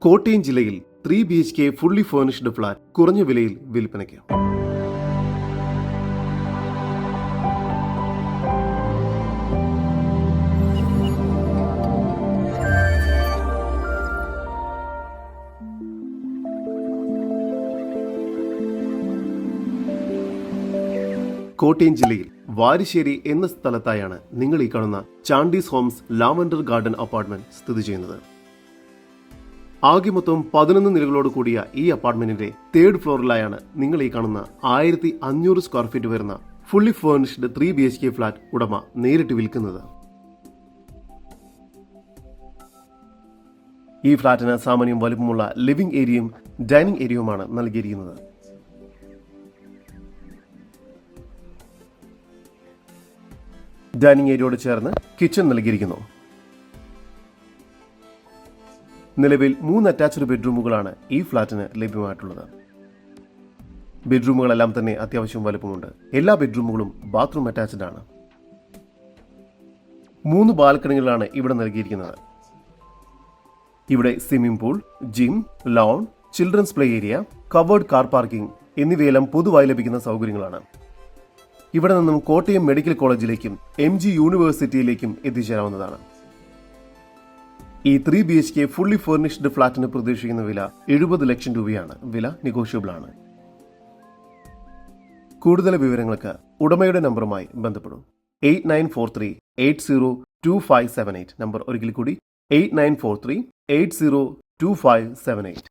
കോട്ടയം ജില്ലയിൽ 3 BHK fully furnished flat കുറഞ്ഞ വിലയിൽ വിൽപ്പനയ്ക്ക്. കോട്ടയം ജില്ലയിൽ വാരിശ്ശേരി എന്ന സ്ഥലത്തായാണ് നിങ്ങൾ ഈ കാണുന്ന ചാണ്ടീസ് ഹോംസ് ലാവൻഡർ ഗാർഡൻ അപ്പാർട്ട്മെന്റ് സ്ഥിതി ചെയ്യുന്നത്. ആകെ മൊത്തം 11 നിലകളോട് കൂടിയ ഈ അപ്പാർട്ട്മെന്റിന്റെ 3rd ഫ്ലോറിലായാണ് നിങ്ങൾ ഈ കാണുന്ന 1500 സ്ക്വയർ ഫീറ്റ് വരുന്ന ഫുള്ളി ഫേർണിഷ്ഡ് 3 BHK ഫ്ളാറ്റ് ഉടമ നേരിട്ട് വിൽക്കുന്നത്. ഈ ഫ്ളാറ്റിന് സാമാന്യം വലുപ്പമുള്ള ലിവിംഗ് ഏരിയയും ഡൈനിങ് ഏരിയയുമാണ് നൽകിയിരിക്കുന്നത്. ഡൈനിങ് ഏരിയയോട് ചേർന്ന് കിച്ചൺ നൽകിയിരിക്കുന്നു. നിലവിൽ 3 അറ്റാച്ച്ഡ് ബെഡ്റൂമുകളാണ് ഈ ഫ്ളാറ്റിന് ലഭ്യമായിട്ടുള്ളത്. ബെഡ്റൂമുകളെല്ലാം തന്നെ അത്യാവശ്യം വലുപ്പമുണ്ട്. എല്ലാ ബെഡ്റൂമുകളും ബാത്റൂം അറ്റാച്ച്ഡ് ആണ്. 3 ബാൽക്കണികളാണ് ഇവിടെ നൽകിയിരിക്കുന്നത്. ഇവിടെ swimming pool, gym, lawn, children's play area, covered car parking എന്നിവയെല്ലാം പൊതുവായി ലഭിക്കുന്ന സൗകര്യങ്ങളാണ്. ഇവിടെ നിന്നും കോട്ടയം മെഡിക്കൽ കോളേജിലേക്കും MG യൂണിവേഴ്സിറ്റിയിലേക്കും എത്തിച്ചേരാവുന്നതാണ്. ഈ 3 BHK ഫുള്ളി ഫേർണിഷ്ഡ് ഫ്ളാറ്റിന് പ്രതീക്ഷിക്കുന്ന വില 70 ലക്ഷം രൂപയാണ്. വില നെഗോഷ്യബിൾ ആണ്. കൂടുതൽ വിവരങ്ങൾക്ക് ഉടമയുടെ നമ്പറുമായി ബന്ധപ്പെടും. 8943802578 നമ്പർ ഒരിക്കൽ കൂടി 8943802578.